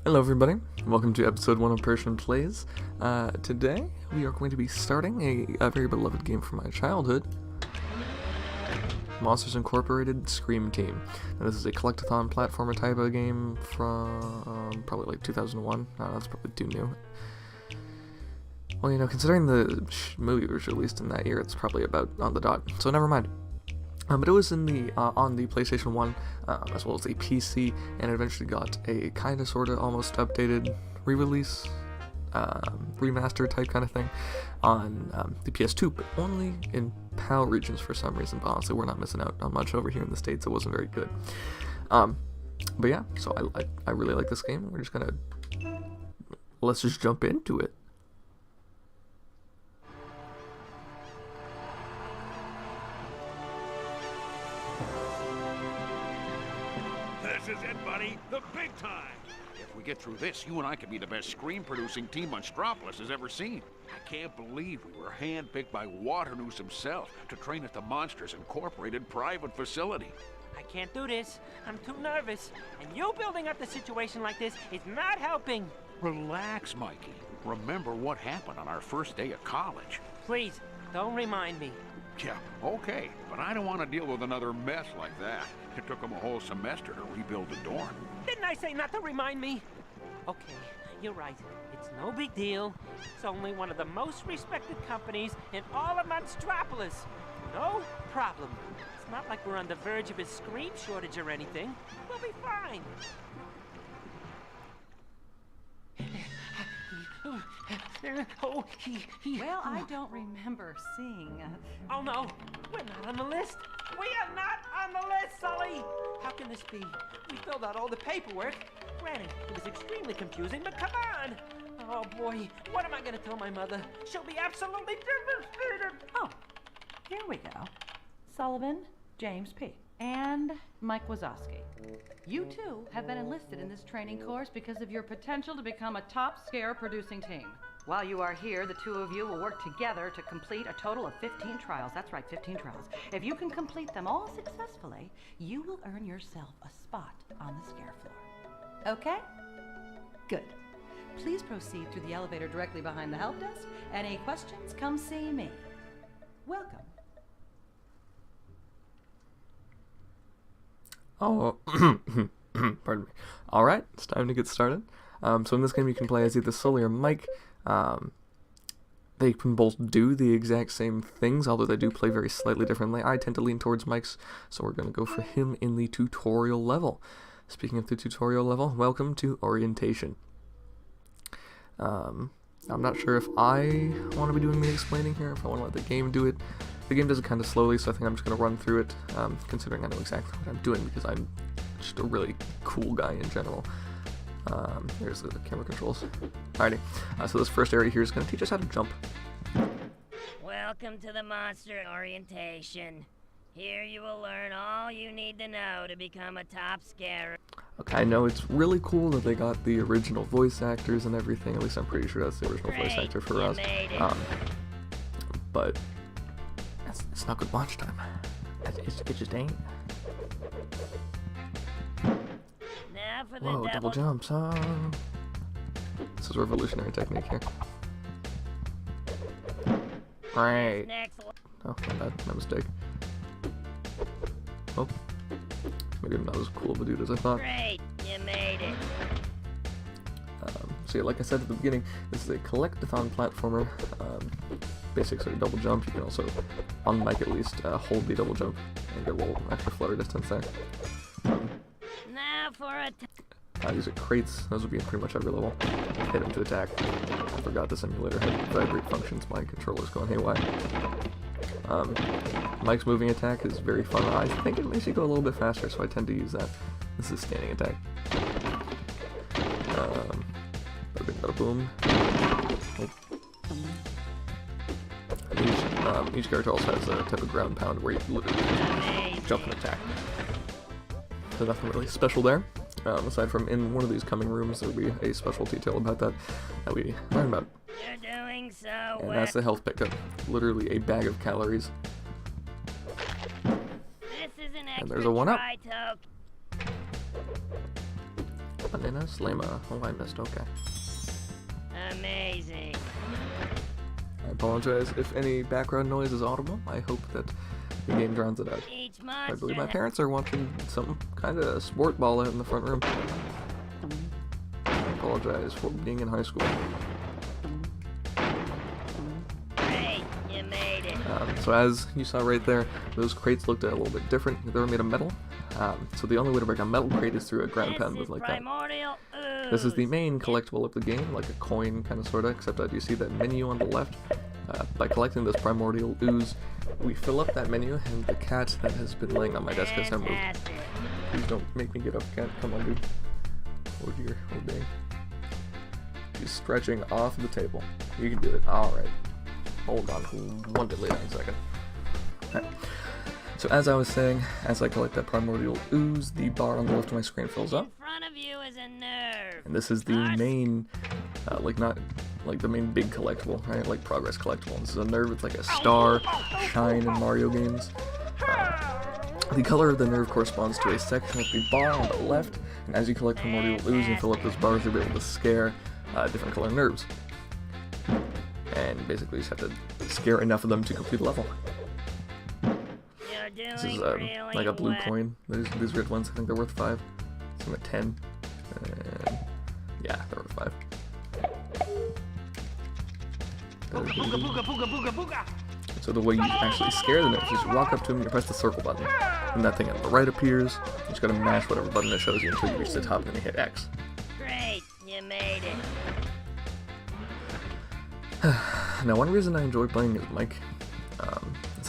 Hello everybody, welcome to episode 1 of Persian Plays. Today we are going to be starting a very beloved game from my childhood, Monsters Incorporated Scream Team. Now, this is a collectathon platformer type of game from probably like 2001. That's probably too new. Well, you know, considering the movie was released in that year, it's probably about on the dot, so never mind. But it was in the on the PlayStation 1 as well as the PC, and it eventually got a kind of sort of almost updated re-release, remaster type kind of thing on the PS2, but only in PAL regions for some reason. But honestly, we're not missing out on much over here in the States. It wasn't very good. But yeah, so I really like this game. We're just gonna let's just jump into it. This is it, buddy. The big time. If we get through this, you and I could be the best screen-producing team Monstropolis has ever seen. I can't believe we were handpicked by Waternoose himself to train at the Monsters Incorporated private facility. I can't do this. I'm too nervous. And you building up the situation like this is not helping. Relax, Mikey. Remember what happened on our first day of college. Please, don't remind me. Yeah, okay, but I don't want to deal with another mess like that. It took them a whole semester to rebuild the dorm. Didn't I say not to remind me? Okay, you're right. It's no big deal. It's only one of the most respected companies in all of Monstropolis. No problem. It's not like we're on the verge of a screen shortage or anything. We'll be fine. Well, I don't remember seeing... Oh no, we're not on the list. We are not on the list, Sully. How can this be? We filled out all the paperwork. Granted, it was extremely confusing, but come on. Oh boy, what am I going to tell my mother? She'll be absolutely devastated. Oh, here we go. Sullivan, James P. and Mike Wazowski. You two have been enlisted in this training course because of your potential to become a top scare producing team. While you are here, the two of you will work together to complete a total of 15 trials. That's right, 15 trials. If you can complete them all successfully, you will earn yourself a spot on the scare floor. Okay? Good. Please proceed through the elevator directly behind the help desk. Any questions, come see me. Welcome. Oh, pardon me. Alright, it's time to get started. So in this game you can play as either Sully or Mike. They can both do the exact same things, although they do play very slightly differently. I tend to lean towards Mike's, so we're going to go for him in the tutorial level. Speaking of the tutorial level, welcome to Orientation. I'm not sure if I want to be doing the explaining here, if I want to let the game do it. The game does it kind of slowly, so I think I'm just going to run through it, considering I know exactly what I'm doing, because I'm just a really cool guy in general. Here's the camera controls. Alrighty, so this first area here is going to teach us how to jump. Welcome to the Monster Orientation. Here you will learn all you need to know to become a top scarer. Okay, I know it's really cool that they got the original voice actors and everything. At least I'm pretty sure that's the original voice actor for us. But it's not good watch time. It just ain't. Now for the Whoa, double jumps, huh? This is a revolutionary technique here. Right. Oh, my bad, my mistake. Oh. Maybe I'm not as cool of a dude as I thought. Great, you made it. So yeah, like I said at the beginning, this is a collectathon platformer. Basics are double jump. You can also, on mic at least, hold the double jump and get a little extra flutter distance there. Now for a These are crates. Those would be in pretty much every level. Hit them to attack. I forgot the simulator had vibrate functions. My controller's going haywire. Mike's moving attack is very fun. I think it makes you go a little bit faster, so I tend to use that. This is standing attack. Bada bing, bada boom. Oh. Each character also has a type of ground pound where you literally jump and attack. So nothing really special there. Aside from in one of these coming rooms, there'll be a special detail about that we learn about. You're doing so And well. that's the health pickup. Literally a bag of calories. This And there's a 1-up. Tri-toke. Banana Slama. Oh, I missed. Okay. Amazing. I apologize if any background noise is audible. I hope that the game drowns it out. Each I monster believe my parents are watching some kind of sport ball out in the front room. I apologize for being in high school. Great, you made it. So as you saw right there, those crates looked a little bit different. They were made of metal. So the only way to break a metal crate is through a ground This pound is move like that. primordial ooze. This is the main collectible of the game, like a coin kind of sorta, except that you see that menu on the left. By collecting this primordial ooze, we fill up that menu, and the cat that has been laying on my desk has now moved. Fantastic. Please don't make me get up, cat. Come on, dude. Oh dear, oh dang. She's stretching off the table. You can do it. Alright. Hold on one bit later in a second. Alright. So as I was saying, as I collect that primordial ooze, the bar on the left of my screen fills up. In front of you is a nerve. And this is the main, not like the main big collectible, right? Like progress collectible. This is a nerve with like a star, shine in Mario games. The color of the nerve corresponds to a section of the bar on the left, and as you collect primordial ooze and fill up those bars, you'll be able to scare different color nerves. And basically you just have to scare enough of them to complete a level. You're doing This is really like a blue well. coin. These red ones, I think they're worth 5. Some at 10. And yeah, they're worth 5. Booga, booga, booga, booga, booga, booga. So the way you actually scare the nerves is you walk up to them and you press the circle button. And that thing on the right appears. You just gotta mash whatever button it shows you until you reach the top and then you hit X. Great, you made it. Now one reason I enjoy playing as Mike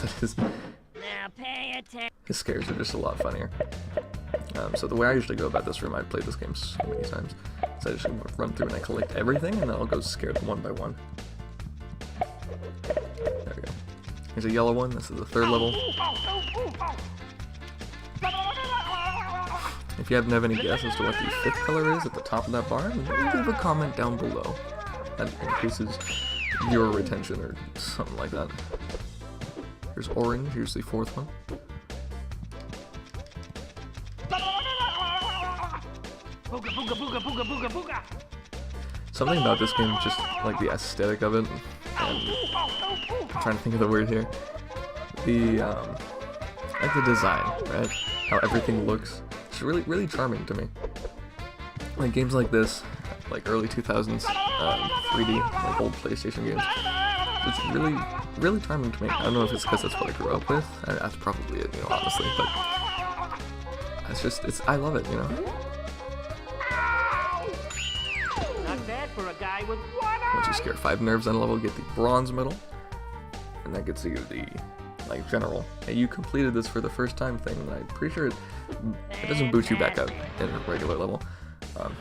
is that Now pay attention. his scares are just a lot funnier. So the way I usually go about this room, I've played this game so many times, so I just run through and I collect everything and then I'll go scare them one by one. There we go. Here's a yellow one. This is the 3rd level. If you happen to have any guess as to what the 5th color is at the top of that bar, leave a comment down below. That increases your retention or something like that. Here's orange. Here's the 4th one. Booga, booga, booga, booga, booga, booga. Something about this game, just like the aesthetic of it, and I'm trying to think of the word here. The like the design, right? How everything looks. It's really charming to me. Like games like this, like early 2000s 3D, like old PlayStation games. It's really charming to me. I don't know if it's because that's what I grew up with. That's probably it, honestly. But I love it, Not bad for a guy with one Once you eye. scare 5 nerves on a level, you get the bronze medal, and that gets you the general. Hey, you completed this for the first time thing, and I'm pretty sure it doesn't boot you back up in a regular level.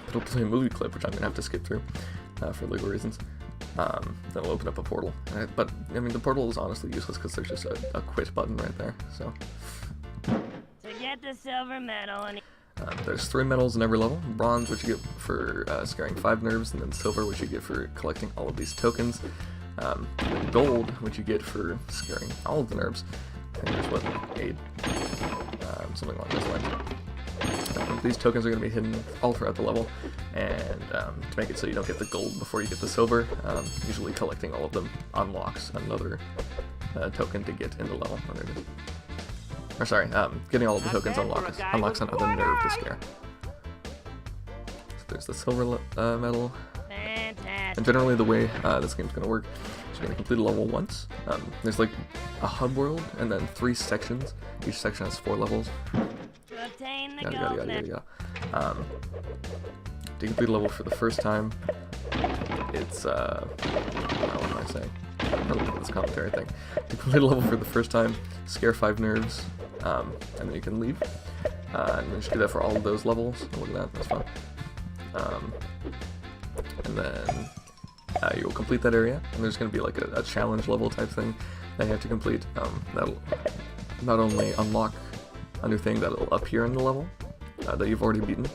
It'll play a movie clip, which I'm gonna have to skip through for legal reasons. Then it'll open up a portal. But I mean, the portal is honestly useless because there's just a quit button right there. So To get the silver medal and there's 3 medals in every level: bronze, which you get for scaring 5 nerves, and then silver, which you get for collecting all of these tokens. And then gold, which you get for scaring all of the nerves. I think there's what, 8, something along those lines. These tokens are going to be hidden all throughout the level, and to make it so you don't get the gold before you get the silver, usually collecting all of them unlocks another token to get in the level. Oh, there it is. Or sorry, getting all of the tokens unlocks another nerve to scare. So there's the silver medal. fantastic. And generally the way this game's going to work is you're going to complete a level once. There's like a hub world and then 3 sections. Each section has 4 levels. To obtain the Yada gold yada yada medal. yada. To complete a level for the first time, it's what am I saying? I don't know this commentary thing. To complete a level for the first time, scare 5 nerves, and then you can leave. And then you should do that for all of those levels. Oh, look at that, that's fun. And then you'll complete that area, and there's going to be like a challenge level type thing that you have to complete. That'll not only unlock a new thing that'll appear in the level that you've already beaten,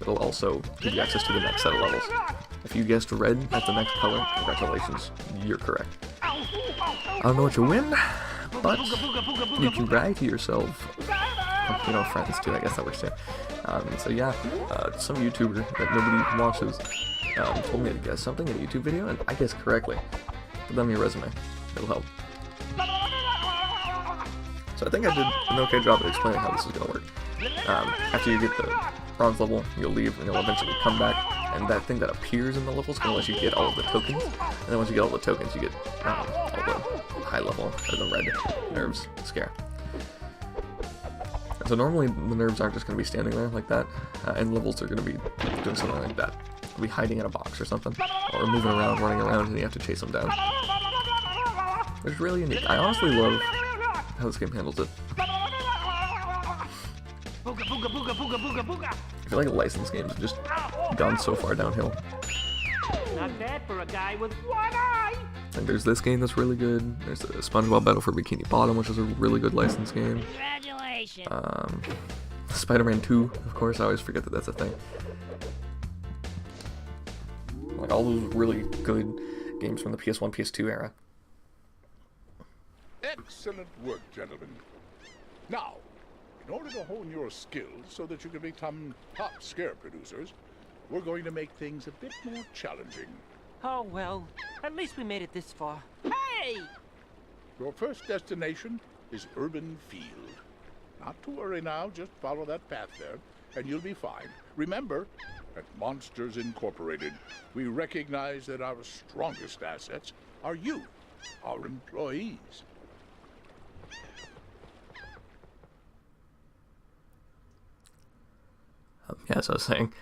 it'll also give you access to the next set of levels. If you guessed red at the next color, congratulations, you're correct. I don't know what you win, but you can brag to yourself you know, friends too. I guess that works too. So yeah, some YouTuber that nobody watches told me to guess something in a YouTube video, and I guessed correctly. Put them in your resume. It'll help. So I think I did an okay job of explaining how this is going to work. After you get the bronze level, you'll leave and you'll eventually come back, and that thing that appears in the level is going to let you get all of the tokens. And then once you get all the tokens, you get all the high level, or the red nerves scare. And so normally the nerves aren't just going to be standing there like that, and levels are going to be doing something like that. They'll be hiding in a box or something, or moving around, running around, and you have to chase them down. It's really unique. I honestly love how this game handles it. I feel like licensed games have just gone so far downhill. Not bad for a guy with one eye. Like there's this game that's really good. There's the SpongeBob Battle for Bikini Bottom, which is a really good licensed game. Congratulations. Spider-Man 2, of course. I always forget that that's a thing. Like all those really good games from the PS1, PS2 era. Excellent work, gentlemen. Now, in order to hone your skills so that you can become top scare producers, we're going to make things a bit more challenging. Oh, well, at least we made it this far. Hey! Your first destination is Urban Field. Not to worry now, just follow that path there, and you'll be fine. Remember, at Monsters Incorporated, we recognize that our strongest assets are you, our employees. Yeah, as I was saying,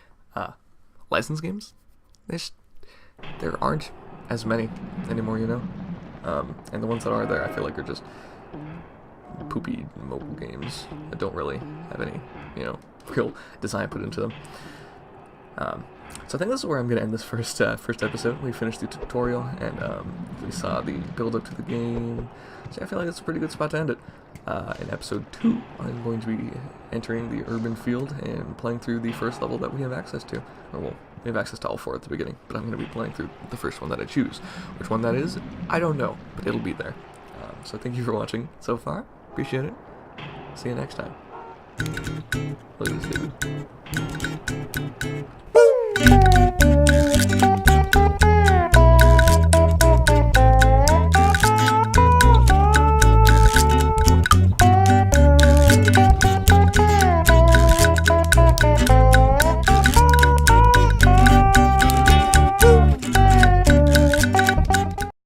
licensed games, there aren't as many anymore, you know? And the ones that are there, I feel like are just poopy mobile games that don't really have any, you know, real design put into them. So I think this is where I'm going to end this first episode. We finished the tutorial, and we saw the build-up to the game. So I feel like it's a pretty good spot to end it. In episode 2, I'm going to be entering the urban field and playing through the first level that we have access to. Or, well, we have access to all 4 at the beginning, but I'm going to be playing through the first one that I choose. Which one that is, I don't know, but it'll be there. So thank you for watching so far. Appreciate it. See you next time. Look at this baby.